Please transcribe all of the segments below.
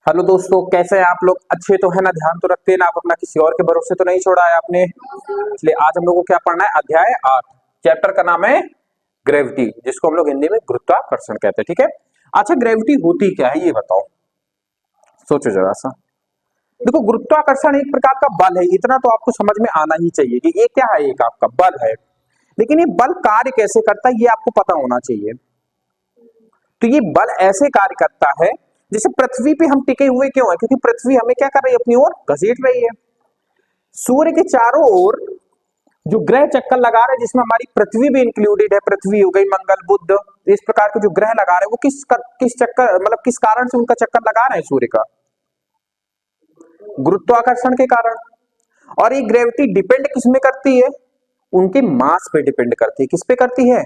Hello दोस्तों, कैसे हैं आप लोग? अच्छे तो है ना? ध्यान तो रखते हैं ना? आप अपना किसी और के भरोसे तो नहीं छोड़ा है आपने? इसलिए आज हम लोग को क्या पढ़ना है? अध्याय 8। चैप्टर का नाम है ग्रेविटी, जिसको हम लोग हिंदी में गुरुत्वाकर्षण कहते हैं। ठीक है। अच्छा, ग्रेविटी होती क्या है ये बताओ, सोचो जरा सा। देखो, गुरुत्वाकर्षण एक प्रकार का बल है, इतना तो आपको समझ में आना ही चाहिए कि ये क्या है। एक आपका बल है, लेकिन ये बल कार्य कैसे करता है ये आपको पता होना चाहिए। तो ये बल ऐसे कार्य करता है, जैसे पृथ्वी पे हम टिके हुए क्यों है? क्योंकि पृथ्वी हमें क्या कर रही है? अपनी ओर घसीट रही है। सूर्य के चारों ओर जो ग्रह चक्कर लगा रहे हैं, जिसमें हमारी पृथ्वी भी इंक्लूडेड है, पृथ्वी हो गई, मंगल, बुध, इस प्रकार के जो ग्रह लगा रहे हैं वो किस चक्कर मतलब किस कारण से उनका चक्कर लगा रहे हैं सूर्य का? गुरुत्वाकर्षण के कारण। और ये ग्रेविटी डिपेंड किस में करती है? उनके मास पे डिपेंड करती है। किस पे करती है?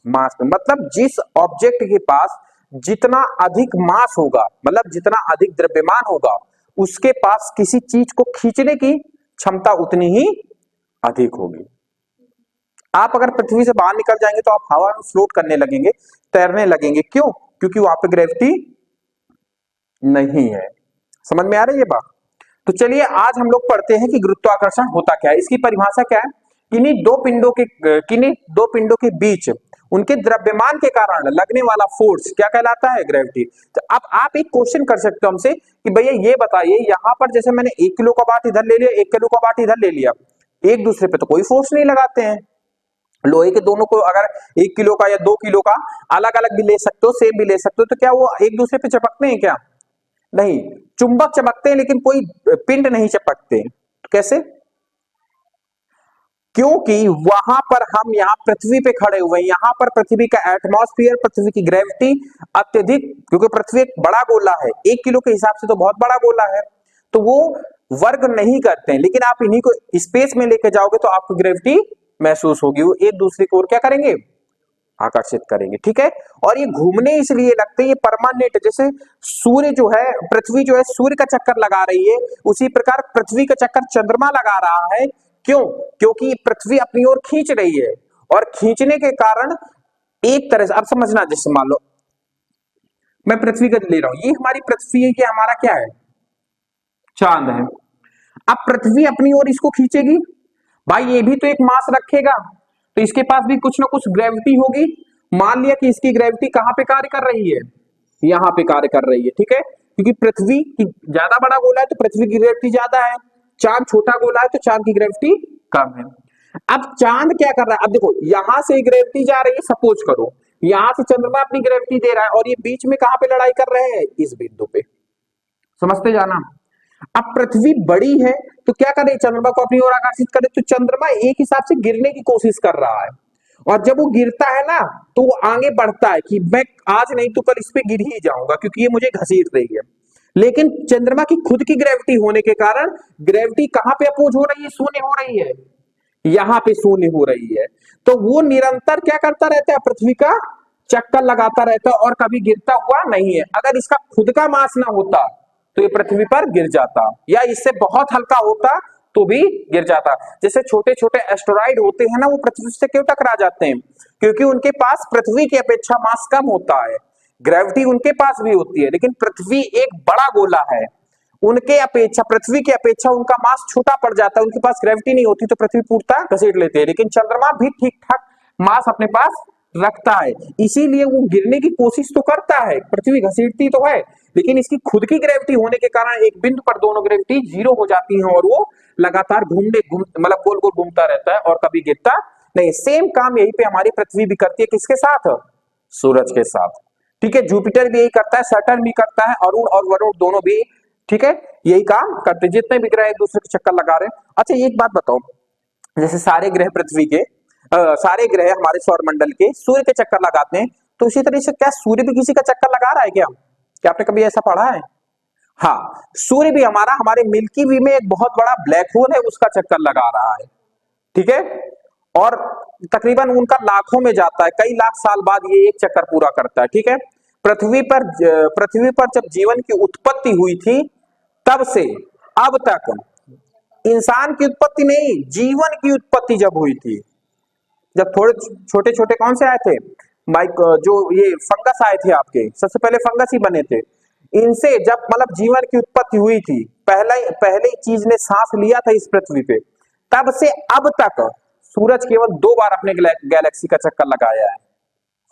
मास पे। मतलब जिस ऑब्जेक्ट के पास जितना अधिक मास होगा, मतलब जितना अधिक द्रव्यमान होगा, उसके पास किसी चीज को खींचने की क्षमता उतनी ही अधिक होगी। आप अगर पृथ्वी से बाहर निकल जाएंगे तो आप हवा में फ्लोट करने लगेंगे, तैरने लगेंगे। क्यों? क्योंकि वहां पे ग्रेविटी नहीं है। समझ में आ रही है बात? तो चलिए आज हम लोग पढ़ते हैं कि गुरुत्वाकर्षण होता क्या है। इसकी परिभाषा क्या है? किन्हीं दो पिंडों के बीच उनके द्रव्यमान के कारण लगने वाला फोर्स क्या कहलाता है? ग्रेविटी। तो अब आप एक क्वेश्चन कर सकते हो हमसे कि भैया ये बताइए, यहां पर जैसे मैंने 1 किलो का बाट इधर ले लिया, 1 किलो का बाट इधर ले लिया, एक दूसरे पे तो कोई फोर्स नहीं लगाते हैं। लोहे के दोनों को अगर 1 किलो का या 2 किलो का अलग अलग भी ले सकते हो, सेम भी ले सकते हो, तो क्या वो एक दूसरे पे चिपकते हैं क्या? नहीं। चुंबक चमकते हैं लेकिन कोई पिंड नहीं चपकते। कैसे? क्योंकि वहां पर हम यहाँ पृथ्वी पे खड़े हुए हैं, यहां पर पृथ्वी का एटमॉस्फेयर, पृथ्वी की ग्रेविटी अत्यधिक, क्योंकि पृथ्वी एक बड़ा गोला है, 1 किलो के हिसाब से तो बहुत बड़ा गोला है, तो वो वर्ग नहीं करते हैं। लेकिन आप इन्हीं को स्पेस में लेके जाओगे तो आपको ग्रेविटी महसूस होगी, वो एक दूसरे को और क्या करेंगे? आकर्षित करेंगे। ठीक है। और ये घूमने इसलिए लगते हैं, ये परमानेंट, जैसे सूर्य जो है, पृथ्वी जो है सूर्य का चक्कर लगा रही है, उसी प्रकार पृथ्वी का चक्कर चंद्रमा लगा रहा है। क्यों? क्योंकि पृथ्वी अपनी ओर खींच रही है, और खींचने के कारण एक तरह से, अब समझना, जैसे मान लो मैं पृथ्वी का ले रहा हूं, ये हमारी पृथ्वी है, ये हमारा क्या है? चांद है। अब पृथ्वी अपनी ओर इसको खींचेगी, भाई ये भी तो एक मास रखेगा, तो इसके पास भी कुछ ना कुछ ग्रेविटी होगी। मान लिया कि इसकी ग्रेविटी कहां पे कार्य कर रही है? यहां पे कार्य कर रही है। ठीक है। क्योंकि पृथ्वी की ज्यादा बड़ा गोला है तो पृथ्वी की ग्रेविटी ज्यादा है, चांद छोटा गोला है तो चांद की ग्रेविटी कम है। अब चांद क्या कर रहा है? अब देखो, यहां से ग्रेविटी जा रही है, सपोज करो यहां से चंद्रमा अपनी ग्रेविटी दे रहा है, और ये बीच में कहां पे लड़ाई कर रहे हैं? इस बिंदु पे। समझते जाना। अब पृथ्वी बड़ी है तो क्या करे? चंद्रमा को अपनी ओर आकर्षित करे, तो चंद्रमा एक हिसाब से गिरने की कोशिश कर रहा है, और जब वो गिरता है ना तो वो आगे बढ़ता है कि मैं आज नहीं तो कल इस पे गिर ही जाऊंगा, क्योंकि ये मुझे घसीट रही है। लेकिन चंद्रमा की खुद की ग्रेविटी होने के कारण ग्रेविटी कहां पे अपोज हो रही है? शून्य हो रही है, यहां पे शून्य हो रही है। तो वो निरंतर क्या करता रहता है? पृथ्वी का चक्कर लगाता रहता है, और कभी गिरता हुआ नहीं है। अगर इसका खुद का मास ना होता तो ये पृथ्वी पर गिर जाता, या इससे बहुत हल्का होता तो भी गिर जाता। जैसे छोटे छोटे एस्टेरॉइड होते हैं ना, वो पृथ्वी से क्यों टकरा जाते हैं? क्योंकि उनके पास पृथ्वी की अपेक्षा मास कम होता है। ग्रेविटी उनके पास भी होती है, लेकिन पृथ्वी एक बड़ा गोला है, उनके अपेक्षा, पृथ्वी की अपेक्षा उनका मास छोटा पड़ जाता है, उनके पास ग्रेविटी नहीं होती तो पृथ्वी पूर्णतः घसीट लेते हैं। लेकिन चंद्रमा भी ठीक ठाक मास अपने पास रखता है, इसीलिए वो गिरने की कोशिश तो करता है, पृथ्वी घसीटती तो है, लेकिन इसकी खुद की ग्रेविटी होने के कारण एक बिंदु पर दोनों ग्रेविटी जीरो हो जाती है, और वो लगातार मतलब गोल गोल घूमता रहता है और कभी गिरता नहीं। सेम काम यही पे हमारी पृथ्वी भी करती है, किसके साथ? सूरज के साथ। ठीक है। जुपिटर भी यही करता है, सैटर्न भी करता है, अरुण और वरुण दोनों भी, ठीक है, यही काम करते, जितने भी ग्रह एक दूसरे के चक्कर लगा रहे हैं। अच्छा, एक बात बताओ, जैसे सारे ग्रह पृथ्वी के सारे ग्रह हमारे सौरमंडल के सूर्य के चक्कर लगाते हैं, तो उसी तरह से क्या सूर्य भी किसी का चक्कर लगा रहा है क्या? क्या आपने कभी ऐसा पढ़ा है? हाँ, सूर्य भी हमारे मिल्की वे में एक बहुत बड़ा ब्लैक होल है, उसका चक्कर लगा रहा है। ठीक है। और तकरीबन उनका लाखों में जाता है, कई लाख साल बाद ये एक चक्कर पूरा करता है। ठीक है। पृथ्वी पर जब जीवन की उत्पत्ति हुई थी, तब से अब तक इंसान की उत्पत्ति नहीं, जीवन की उत्पत्ति जब हुई थी, जब थोड़े छोटे छोटे कौन से आए थे, माइक जो ये फंगस आए थे आपके, सबसे पहले फंगस ही बने थे। इनसे जब मतलब जीवन की उत्पत्ति हुई थी, पहले चीज ने सांस लिया था इस पृथ्वी पे, तब से अब तक सूरज केवल 2 बार अपने गैलेक्सी का चक्कर लगाया है।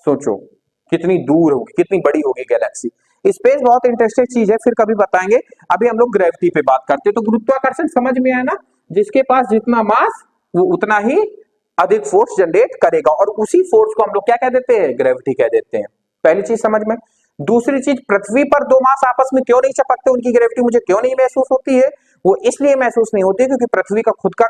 सोचो कितनी दूर होगी, कितनी बड़ी होगी गैलेक्सी। स्पेस बहुत इंटरेस्टिंग चीज है, फिर कभी बताएंगे। अभी हम लोग ग्रेविटी पे बात करते हैं। तो गुरुत्वाकर्षण समझ में आया ना, जिसके पास जितना मास वो उतना ही अधिक फोर्स जनरेट करेगा, और उसी फोर्स को हम लोग क्या कह देते हैं, ग्रेविटी कह देते हैं। पहली चीज समझ में। दूसरी चीज, पृथ्वी पर 2 मास आपस में क्यों नहीं चपकते, उनकी ग्रेविटी मुझे क्यों नहीं महसूस होती है? वो इसलिए महसूस नहीं होती क्योंकि पृथ्वी का खुद का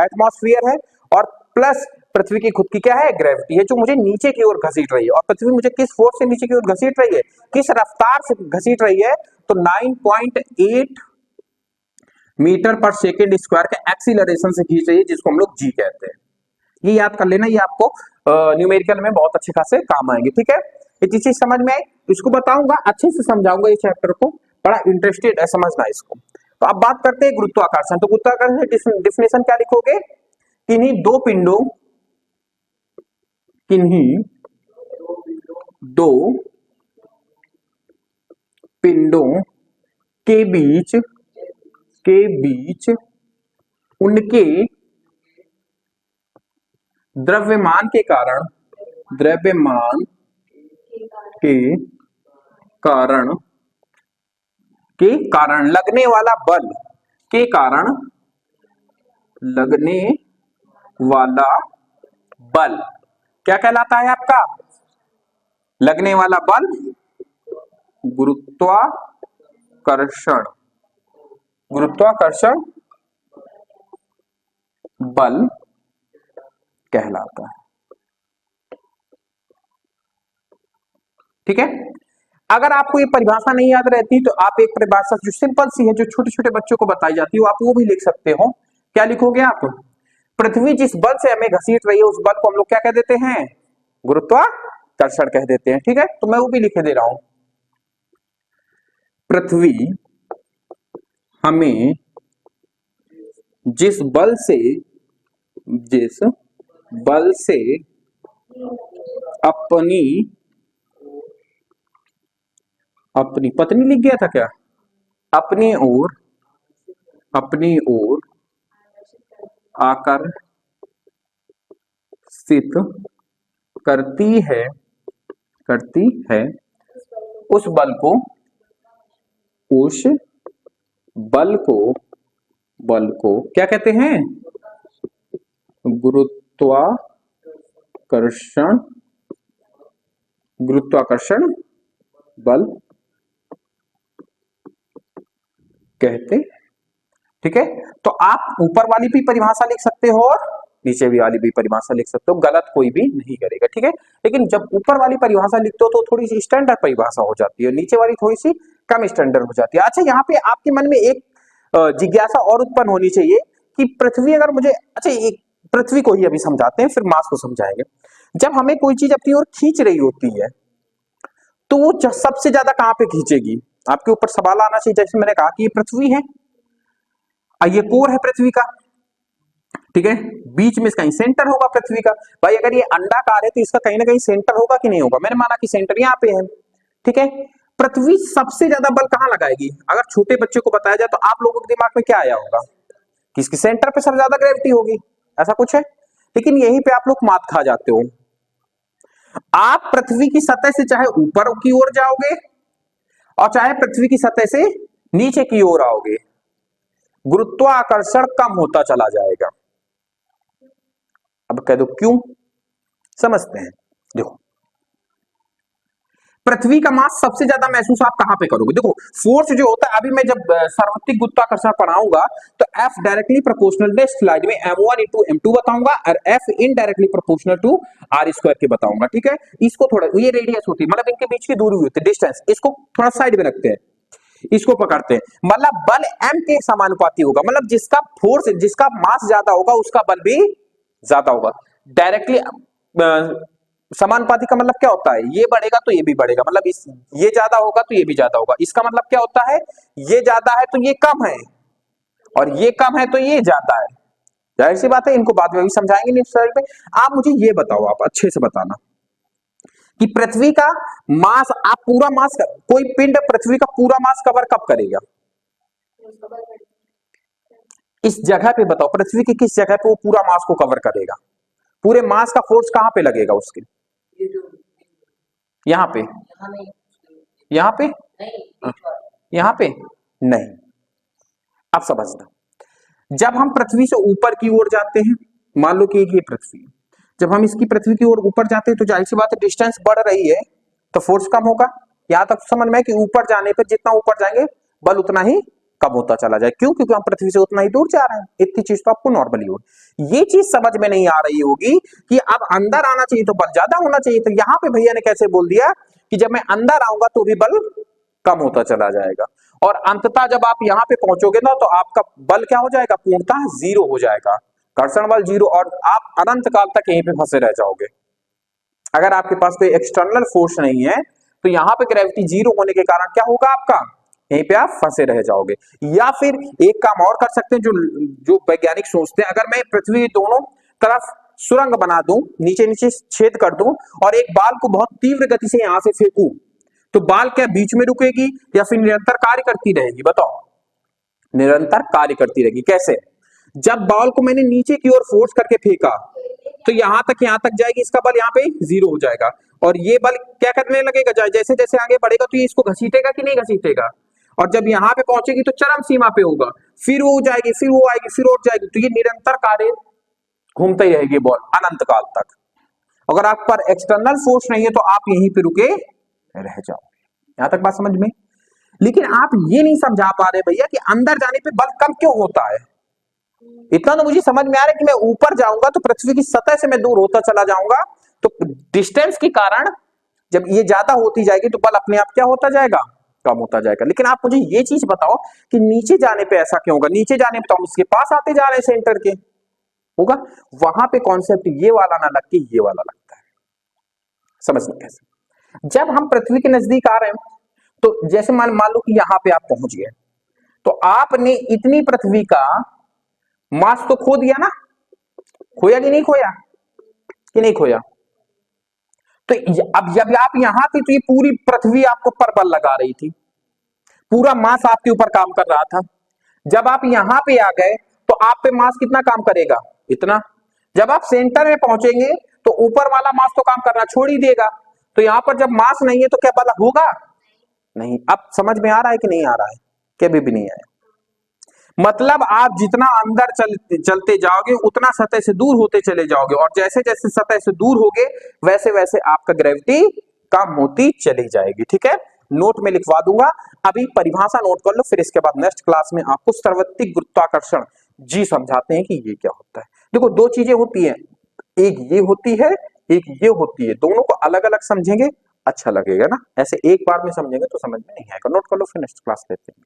एटमॉस्फेयर है, और प्लस पृथ्वी की खुद की क्या है, ग्रेविटी है, जो मुझे नीचे की ओर घसीट रही है। और पृथ्वी मुझे किस फोर्स से नीचे की ओर घसीट रही है, किस रफ्तार से घसीट रही है? तो 9.8 मीटर पर सेकेंड स्क्वायर के एक्सीलरेशन से खींच रही है, जिसको हम लोग जी कहते हैं। ये याद कर लेना, ये आपको न्यूमेरिकल में बहुत अच्छे खासे काम आएंगे। ठीक है, ये चीज समझ में आई, इसको बताऊंगा, अच्छे से समझाऊंगा, ये चैप्टर को बड़ा इंटरेस्टेड है समझना इसको। तो अब बात करते हैं गुरुत्वाकर्षण। तो गुरुत्वाकर्षण की डिफिनेशन क्या लिखोगे? किन्हीं दो पिंडों के बीच उनके द्रव्यमान के कारण लगने वाला बल क्या कहलाता है आपका? लगने वाला बल गुरुत्वाकर्षण बल कहलाता है। ठीक है, अगर आपको ये परिभाषा नहीं याद रहती तो आप एक परिभाषा जो सिंपल सी है, जो छोटे छोटे बच्चों को बताई जाती है, आप वो भी लिख सकते हो। क्या लिखोगे आप? पृथ्वी जिस बल से हमें घसीट रही है, उस बल को हम लोग क्या कह देते हैं? गुरुत्वाकर्षण कह देते हैं। ठीक है, तो मैं वो भी लिखे दे रहा हूं। पृथ्वी हमें जिस बल से अपनी पत्नी लिख गया था क्या? अपनी ओर आकर्षित करती है उस बल को क्या कहते हैं? गुरुत्वाकर्षण बल कहते। ठीक है, तो आप ऊपर वाली भी परिभाषा लिख सकते हो और नीचे वाली भी परिभाषा लिख सकते हो, गलत कोई भी नहीं करेगा। ठीक है, लेकिन जब ऊपर वाली परिभाषा लिखते हो तो थोड़ी सी स्टैंडर्ड परिभाषा हो जाती है, नीचे वाली थोड़ी सी कम स्टैंडर्ड हो जाती है। अच्छा, यहाँ पे आपके मन में एक जिज्ञासा और उत्पन्न होनी चाहिए कि पृथ्वी अगर मुझे, अच्छा एक पृथ्वी को ही अभी समझाते हैं, फिर मास को समझाएंगे। जब हमें कोई चीज अपनी ओर खींच रही होती है तो वो सबसे ज्यादा कहां पे खींचेगी? आपके ऊपर सवाल आना चाहिए। जैसे मैंने कहा कि ये पृथ्वी है, ये कोर है पृथ्वी का, ठीक है, बीच में इसका सेंटर होगा पृथ्वी का। भाई अगर ये अंडाकार है तो इसका कहीं ना कहीं सेंटर होगा कि नहीं होगा? मैंने माना कि सेंटर यहाँ पे है। ठीक है, पृथ्वी सबसे ज्यादा बल कहां लगाएगी? अगर छोटे बच्चे को बताया जाए तो आप लोगों के दिमाग में क्या आया होगा? किसके सेंटर पे सबसे ज्यादा ग्रेविटी होगी, ऐसा कुछ है। लेकिन यहीं पे आप लोग मात खा जाते हो। आप पृथ्वी की सतह से चाहे ऊपर की ओर जाओगे और चाहे पृथ्वी की सतह से नीचे की ओर आओगे, गुरुत्वाकर्षण कम होता चला जाएगा। अब कह दो क्यों, समझते हैं। देखो, पृथ्वी का मास सबसे ज्यादा महसूस आप कहां पे करोगे? देखो, फोर्स जो होता है, अभी मैं जब सार्वत्रिक गुरुत्वाकर्षण पढ़ाऊंगा तो F directly proportional, next slide में m1 into m2 बताऊंगा और F indirectly proportional to r² के बताऊंगा। ठीक है, इसको थोड़ा, ये रेडियस होती है, मतलब इनके बीच की दूरी होती है, डिस्टेंस, इसको थोड़ा साइड में रखते हैं, इसको पकड़ते हैं। मतलब बल m के समानुपाती होगा, मतलब जिसका फोर्स, जिसका मास ज्यादा होगा उसका बल भी ज्यादा होगा। डायरेक्टली समानुपाती का मतलब क्या होता है? ये बढ़ेगा तो ये भी बढ़ेगा, मतलब ये ज्यादा होगा तो ये भी ज्यादा होगा। इसका मतलब क्या होता है? ये ज्यादा है तो ये कम है, और ये कम है तो ये ज्यादा है। जाहिर सी बात है, इनको बाद में भी समझाएंगे नेक्स्ट स्लाइड पे। आप मुझे ये बताओ, आप अच्छे से बताना कि पृथ्वी का मास, आप पूरा मास, कोई पिंड पृथ्वी का पूरा मास कवर कब करेगा? इस जगह पे बताओ, पृथ्वी की किस जगह पे वो पूरा मास को कवर करेगा? पूरे मास का फोर्स कहां पे लगेगा उसके? यहां पे, यहां पे, यहां पे नहीं। अब समझना, जब हम पृथ्वी से ऊपर की ओर जाते हैं, मान लो कि ये पृथ्वी, जब हम इसकी पृथ्वी की ओर ऊपर जाते हैं तो जाहिर सी बात है डिस्टेंस बढ़ रही है तो फोर्स कम होगा। यहां तक समझ में है कि ऊपर जाने पर जितना ऊपर जाएंगे बल उतना ही कम होता चला जाए। क्यों? क्योंकि हम पृथ्वी से उतना ही दूर जा रहे हैं। इतनी चीज तो आपको नॉर्मली होगी। ये चीज समझ में नहीं आ रही होगी कि अब अंदर आना चाहिए तो बल ज्यादा होना चाहिए। तो यहां पे भैया ने कैसे बोल दिया कि जब मैं अंदर आऊंगा तो भी बल कम होता चला जाएगा, और अंततः जब आप यहां पे पहुंचोगे ना तो आपका बल क्या हो जाएगा? पूर्णतः जीरो हो जाएगा, घर्षण बल जीरो, और आप अनंत काल तक यहीं पे फंसे रह जाओगे। अगर आपके पास कोई एक्सटर्नल फोर्स नहीं है तो यहां पे ग्रेविटी जीरो होने के कारण क्या होगा? आपका यहीं पे आप फंसे रह जाओगे। या फिर एक काम और कर सकते हैं जो जो वैज्ञानिक सोचते हैं, अगर मैं पृथ्वी दोनों तरफ सुरंग बना दूं, नीचे नीचे छेद कर दूं और एक बाल को बहुत तीव्र गति से यहां से फेंकूं, तो बाल क्या बीच में रुकेगी या फिर निरंतर कार्य करती रहेगी? बताओ। निरंतर कार्य करती रहेगी। कैसे? जब बॉल को मैंने नीचे की ओर फोर्स करके फेंका तो यहां तक जाएगी, इसका बल यहाँ पे जीरो हो जाएगा, और ये बल क्या करने लगेगा? जैसे जैसे आगे बढ़ेगा तो ये इसको घसीटेगा कि नहीं घसीटेगा, और जब यहाँ पे पहुंचेगी तो चरम सीमा पे होगा, फिर वो जाएगी, फिर वो आएगी, फिर और जाएगी, तो ये निरंतर कार्य घूमती ही रहेगी बॉल अनंत काल तक। अगर आप पर एक्सटर्नल फोर्स नहीं है तो आप यहीं पे रुके रह जाओगे। यहां तक बात समझ में? लेकिन आप ये नहीं समझा पा रहे भैया कि अंदर जाने पे बल कम क्यों होता है। इतना तो मुझे समझ में आ रहा है कि मैं ऊपर जाऊंगा तो पृथ्वी की सतह से मैं दूर होता चला जाऊंगा, तो डिस्टेंस के कारण जब ये ज्यादा होती जाएगी तो बल अपने आप क्या होता जाएगा? कम होता जाएगा। लेकिन आप मुझे ये चीज बताओ कि नीचे जाने पे ऐसा क्यों होगा? नीचे जाने पे तो हम इसके पास आते जा रहे हैं सेंटर के, होगा वहां पे कॉन्सेप्ट ये वाला ना लग के ये वाला लगता है। समझना कैसे? जब हम पृथ्वी के नजदीक आ रहे हैं तो जैसे मान लो कि यहां पे आप पहुंच गए, तो आपने इतनी पृथ्वी का मास तो खो दिया ना, खोया कि नहीं खोया? कि नहीं खोया? तो अब जब आप यहां थे तो ये पूरी पृथ्वी आपको पर बल लगा रही थी, पूरा मास आपके ऊपर काम कर रहा था। जब आप यहां पे आ गए तो आप पे मास कितना काम करेगा? इतना। जब आप सेंटर में पहुंचेंगे तो ऊपर वाला मास तो काम करना छोड़ ही देगा, तो यहां पर जब मास नहीं है तो क्या बल होगा? नहीं। अब समझ में आ रहा है कि नहीं आ रहा है? कभी भी नहीं आया। मतलब आप जितना अंदर चलते जाओगे उतना सतह से दूर होते चले जाओगे, और जैसे जैसे सतह से दूर होगे वैसे वैसे आपका ग्रेविटी कम होती चली जाएगी। ठीक है, नोट में लिखवा दूंगा, अभी परिभाषा नोट कर लो, फिर इसके बाद नेक्स्ट क्लास में आपको सार्वत्रिक गुरुत्वाकर्षण जी समझाते हैं कि ये क्या होता है। देखो दो चीजें होती है, एक ये होती है, एक ये होती है, दोनों को अलग अलग समझेंगे अच्छा लगेगा ना, ऐसे एक बार में समझेंगे तो समझ में नहीं आएगा। नोट कर लो, फिर नेक्स्ट क्लास लेते हैं।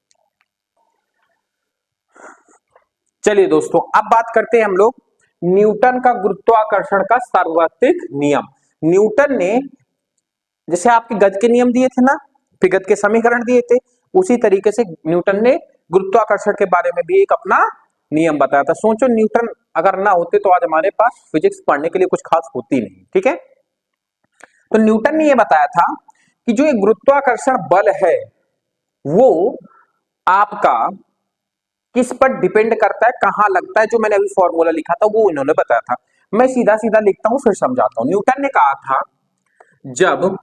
चलिए दोस्तों, अब बात करते हैं हम लोग न्यूटन का गुरुत्वाकर्षण का सार्वत्रिक नियम। न्यूटन ने जैसे आपके गति के नियम दिए थे ना, फिर गति के समीकरण दिए थे, उसी तरीके से न्यूटन ने गुरुत्वाकर्षण के बारे में भी एक अपना नियम बताया था। सोचो न्यूटन अगर ना होते तो आज हमारे पास फिजिक्स पढ़ने के लिए कुछ खास होती नहीं। ठीक है, तो न्यूटन ने यह बताया था कि जो एक गुरुत्वाकर्षण बल है वो आपका किस पर डिपेंड करता है, कहां लगता है। जो मैंने अभी फॉर्मूला लिखा था वो इन्होंने बताया था, मैं सीधा सीधा लिखता हूं फिर समझाता हूं। न्यूटन ने कहा था जब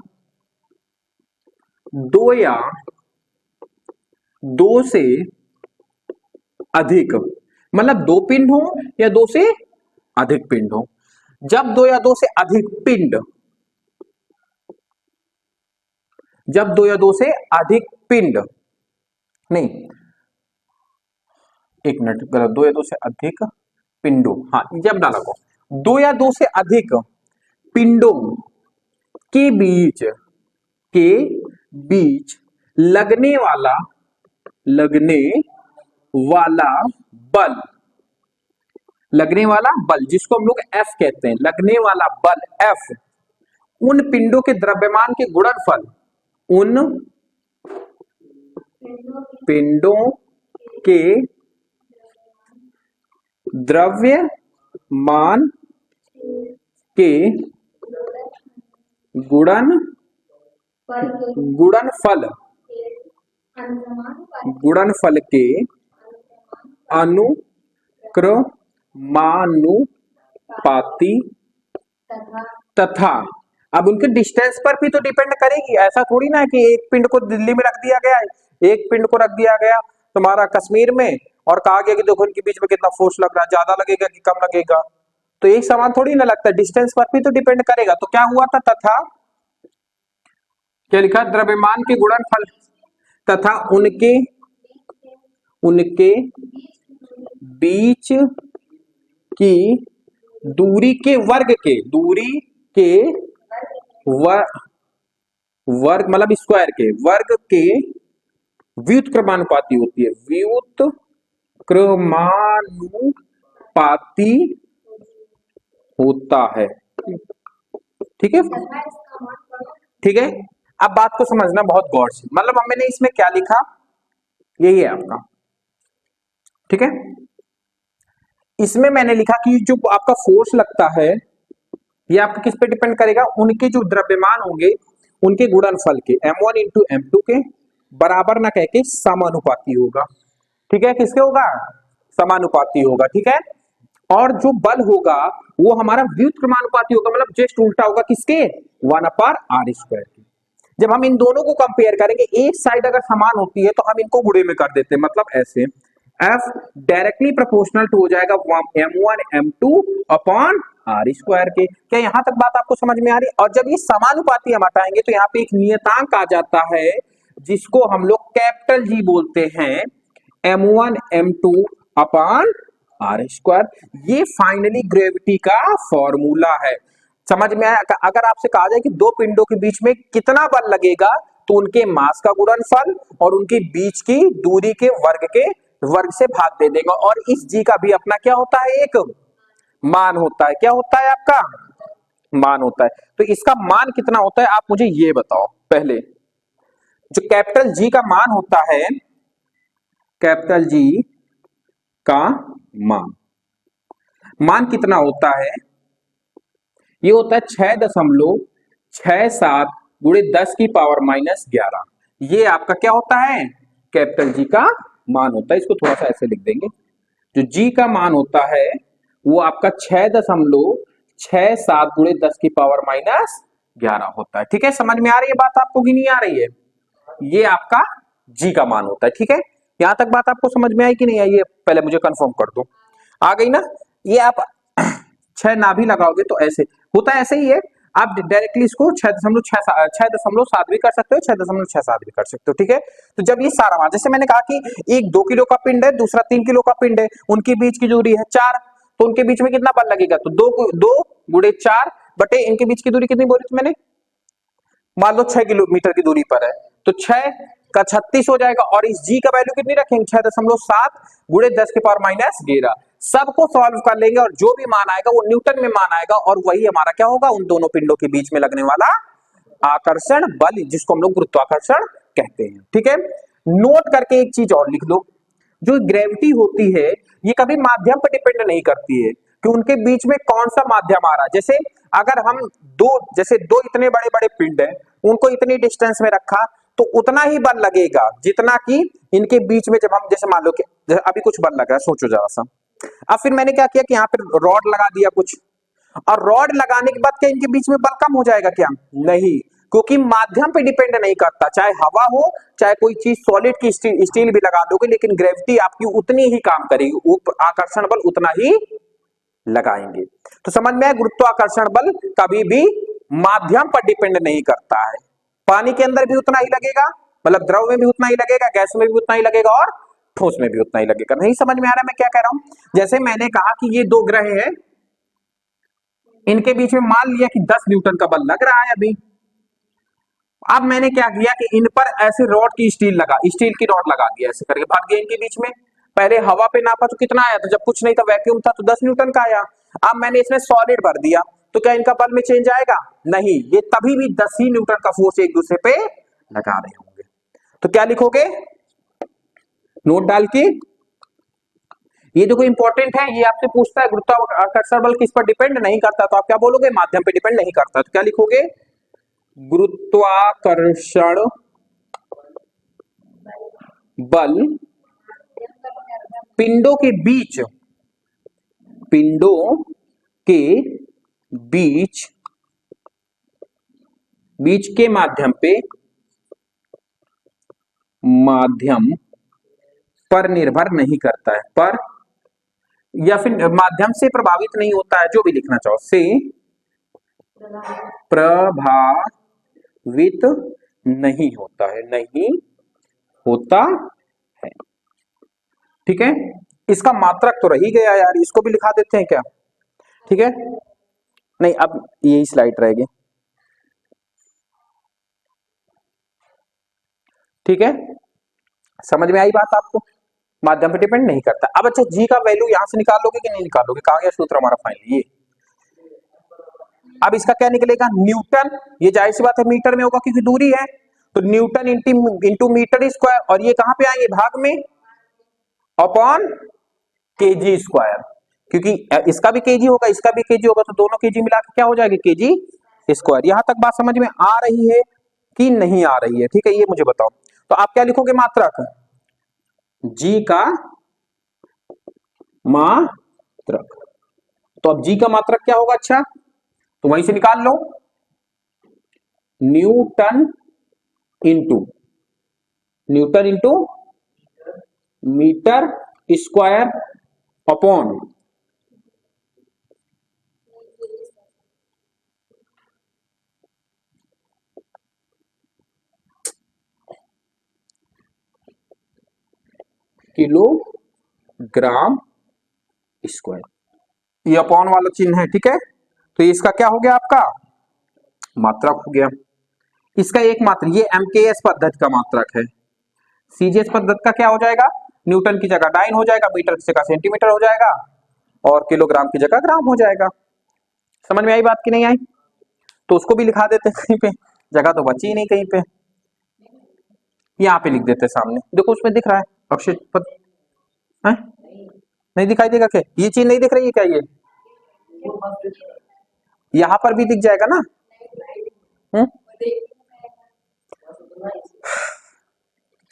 दो या दो से अधिक, मतलब दो पिंड हो या दो से अधिक पिंड हो, जब दो या दो से अधिक पिंड, जब दो या दो से अधिक पिंड, नहीं एक मिनट गलत, दो या दो से अधिक पिंडों, हाँ जब ना लगो, दो या दो से अधिक पिंडों के बीच लगने वाला बल, लगने वाला बल जिसको हम लोग F कहते हैं, लगने वाला बल F उन पिंडों के द्रव्यमान के गुणनफल, उन पिंडों के द्रव्यमान के गुणन गुणनफल गुणनफल के अनुक्रमानुपाती तथा, अब उनके डिस्टेंस पर भी तो डिपेंड करेगी। ऐसा थोड़ी ना है कि एक पिंड को दिल्ली में रख दिया गया है, एक पिंड को रख दिया गया तुम्हारा कश्मीर में और कहा गया कि देखो इनके बीच में कितना फोर्स लग रहा है, ज्यादा लगेगा कि कम लगेगा, तो एक समान थोड़ी ना लगता है, डिस्टेंस पर भी तो डिपेंड करेगा। तो क्या हुआ था, तथा क्या लिखा, द्रव्यमान के गुणनफल तथा उनके उनके बीच की दूरी के वर्ग के वर्ग मतलब स्क्वायर के वर्ग के व्युत्क्रमानुपाती होती है, व्युत्क्रमानुपाती होता है। ठीक है, ठीक है। अब बात को समझना बहुत गौर से, मतलब हमने इसमें क्या लिखा, यही है आपका, ठीक है। इसमें मैंने लिखा कि जो आपका फोर्स लगता है ये आपका किस पे डिपेंड करेगा, उनके जो द्रव्यमान होंगे उनके गुणनफल के m1 इंटू m2 के बराबर ना कह के समानुपाती होगा। ठीक है, किसके होगा, समानुपाती होगा। ठीक है, और जो बल होगा वो हमारा व्युत्क्रमानुपाती होगा, मतलब जस्ट उल्टा होगा, किसके, 1/r²। जब हम इन दोनों को कंपेयर करेंगे, एक साइड अगर समान होती है तो हम इनको गुणे में कर देते हैं, मतलब ऐसे F डायरेक्टली प्रोपोर्शनल टू हो जाएगा m1 m2 अपॉन r² के। क्या यहां तक बात आपको समझ में आ रही है? और जब ये समानुपाती हम हटाएंगे तो यहाँ पे एक नियतांक आ जाता है जिसको हम लोग कैपिटल G बोलते हैं, m1 m2 अपॉन r²। ये फाइनली ग्रेविटी का फॉर्मूला है। समझ में आया? अगर आपसे कहा जाए कि दो पिंडों के बीच में कितना बल लगेगा तो उनके मास का गुणनफल और उनके बीच की दूरी के वर्ग से भाग दे देगा, और इस जी का भी अपना क्या होता है, एक मान होता है। क्या होता है, आपका मान होता है। तो इसका मान कितना होता है आप मुझे ये बताओ। पहले जो कैपिटल जी का मान होता है, कैपिटल जी का मान कितना होता है, ये होता है 6.67 गुणे 10 की पावर -11। ये आपका क्या होता है, कैपिटल जी का मान होता है। इसको थोड़ा सा ऐसे लिख देंगे, जो जी का मान होता है वो आपका 6.67 गुणे 10 की पावर -11 होता है। ठीक है, समझ में आ रही है बात आपको कि नहीं आ रही है? ये आपका जी का मान होता है। ठीक है, यहां तक बात आपको समझ में आई कि नहीं आई है, पहले मुझे कंफर्म कर दो। आ गई ना? ये आप 6 ना भी लगाओगे तो ऐसे होता है, ऐसे ही है। आप डायरेक्टली इसको 6.7 भी कर सकते हो, 6.67 भी कर सकते हो। ठीक है, तो जब ये सारा मान, जैसे मैंने कहा कि एक 2 किलो का पिंड है, दूसरा 3 किलो का पिंड है, उनके बीच की दूरी है 4, तो उनके बीच में कितना बल लगेगा, तो 2 गुणे 4 बटे इनके बीच की दूरी कितनी बोली थी मैंने, मान लो 6 किलोमीटर की दूरी पर है, तो 6 का 36 हो जाएगा, और इस जी का वैल्यू कितनी रखेंगे, 6.7 गुणे 10 की पावर -11। सबको सॉल्व कर लेंगे और जो भी मान आएगा वो न्यूटन में मान आएगा, और वही हमारा क्या होगा, उन दोनों पिंडों के बीच में लगने वाला आकर्षण बल, जिसको हम लोग गुरुत्वाकर्षण कहते हैं। ठीक है, नोट करके एक चीज और लिख लो, जो ग्रेविटी होती है ये कभी माध्यम पर डिपेंड नहीं करती है कि उनके बीच में कौन सा माध्यम आ रहा है। जैसे अगर हम दो इतने बड़े बड़े पिंड हैं, उनको इतनी डिस्टेंस में रखा तो उतना ही बल लगेगा जितना कि इनके बीच में, जब हम जैसे मान लो कि अभी कुछ बल लगा है, सोचो जरा सा। अब फिर मैंने क्या किया कि यहाँ पे रॉड लगा दिया कुछ, और रॉड लगाने के बाद क्या इनके बीच में बल कम हो जाएगा क्या, नहीं, क्योंकि माध्यम पे डिपेंड नहीं करता, चाहे हवा हो चाहे कोई चीज सॉलिड की स्टील भी लगा दोगे, लेकिन ग्रेविटी आपकी उतनी ही काम करेगी, आकर्षण बल उतना ही लगाएंगे। तो समझ में आया, गुरुत्वाकर्षण बल कभी भी माध्यम पर डिपेंड नहीं करता है। पानी के अंदर भी उतना ही लगेगा, मतलब द्रव में भी उतना ही लगेगा, गैस में भी उतना ही लगेगा, और ठोस में भी उतना ही लगेगा। नहीं समझ में आ रहा है मैं क्या कह रहा हूं? जैसे मैंने कहा कि ये दो ग्रह हैं, इनके बीच में मान लिया कि 10 न्यूटन का बल लग रहा है अभी। अब मैंने क्या किया कि इन पर ऐसे रॉड की स्टील की रॉड लगा दिया, ऐसे करके भाग गया इनके बीच में। पहले हवा पे नापा तो कितना आया था, जब कुछ नहीं था, वैक्यूम था, तो 10 न्यूटन का आया। अब मैंने इसमें सॉलिड भर दिया, तो क्या इनका बल में चेंज आएगा, नहीं, ये तभी भी 10 ही न्यूटन का फोर्स एक दूसरे पे लगा रहे होंगे। तो क्या लिखोगे, नोट डाल के, ये देखो इंपॉर्टेंट है, ये आपसे पूछता है गुरुत्वाकर्षण बल किस पर डिपेंड नहीं करता, तो आप क्या बोलोगे, माध्यम पे डिपेंड नहीं करता, तो क्या लिखोगे, गुरुत्वाकर्षण बल पिंडों के बीच बीच के माध्यम पर निर्भर नहीं करता है, पर या फिर माध्यम से प्रभावित नहीं होता है, जो भी लिखना चाहो, से प्रभावित नहीं होता है, नहीं होता है। ठीक है, इसका मात्रक तो रह ही गया यार, इसको भी लिखा देते हैं क्या? ठीक है, नहीं अब यही स्लाइड रहेगी। ठीक है, समझ में आई बात आपको? माध्यम पे डिपेंड नहीं करता। अब अच्छा, जी का वैल्यू यहां से निकालोगे कि नहीं निकालोगे? कहा गया सूत्र हमारा फाइनल ये। अब इसका क्या निकलेगा? न्यूटन, ये जाहिर सी बात है मीटर में होगा क्योंकि दूरी है, तो न्यूटन इंटू मीटर स्क्वायर, और ये कहां पे आएंगे? भाग में, अपॉन केजी स्क्वायर, क्योंकि इसका भी केजी होगा, इसका भी केजी होगा, तो दोनों केजी मिला के क्या हो जाएगी? KG square. यहां तक बात समझ में आ रही है कि नहीं आ रही है? ठीक है, ये मुझे बताओ। तो आप क्या लिखोगे? मात्रक, जी का मात्रक। तो अब जी का मात्रक क्या होगा? अच्छा, तो वहीं से निकाल लो, newton into metre square upon kilogram square. ये अपॉन वाला चिन्ह है, ठीक है, तो इसका क्या हो गया? आपका मात्रक हो गया। इसका एक मात्र, ये एमकेएस पद्धति का मात्रक है। सीजीएस पद्धति का क्या हो जाएगा? न्यूटन की जगह डाइन हो जाएगा, मीटर की जगह सेंटीमीटर हो जाएगा, और किलोग्राम की जगह ग्राम हो जाएगा। समझ में आई बात की नहीं आई? तो उसको भी लिखा देते कहीं पे, जगह तो बची ही नहीं कहीं पे, यहाँ पे लिख देते सामने। देखो उसमें दिख रहा है अक्षय पद, नहीं दिखाई देगा क्या? ये चीज नहीं दिख रही है क्या? ये यहाँ पर भी दिख जाएगा ना?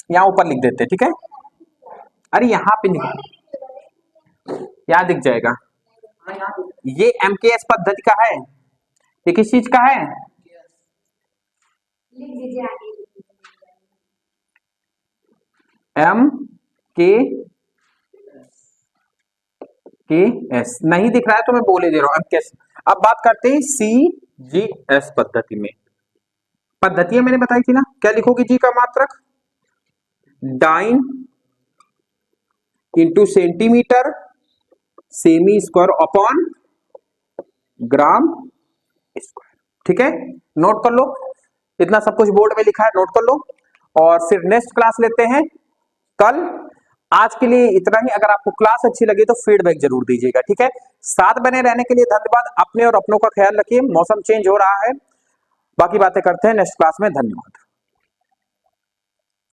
यहाँ ऊपर लिख देते, ठीक है। अरे यहाँ पे लिख, यहाँ दिख जाएगा। ये एमकेएस पद्धति का है। ये किस चीज का है? एम के एस नहीं दिख रहा है तो मैं बोले दे रहा हूं एमकेएस। अब बात करते हैं सीजीएस पद्धति में। पद्धतियां मैंने बताई थी ना, क्या लिखोगे? जी का मात्रक dyne into centimetre cm square upon gram square. ठीक है, नोट कर लो, इतना सब कुछ बोर्ड में लिखा है, नोट कर लो। और फिर नेक्स्ट क्लास लेते हैं कल। आज के लिए इतना ही। अगर आपको क्लास अच्छी लगी तो फीडबैक जरूर दीजिएगा, ठीक है। साथ बने रहने के लिए धन्यवाद। अपने और अपनों का ख्याल रखिए, मौसम चेंज हो रहा है। बाकी बातें करते हैं नेक्स्ट क्लास में। धन्यवाद।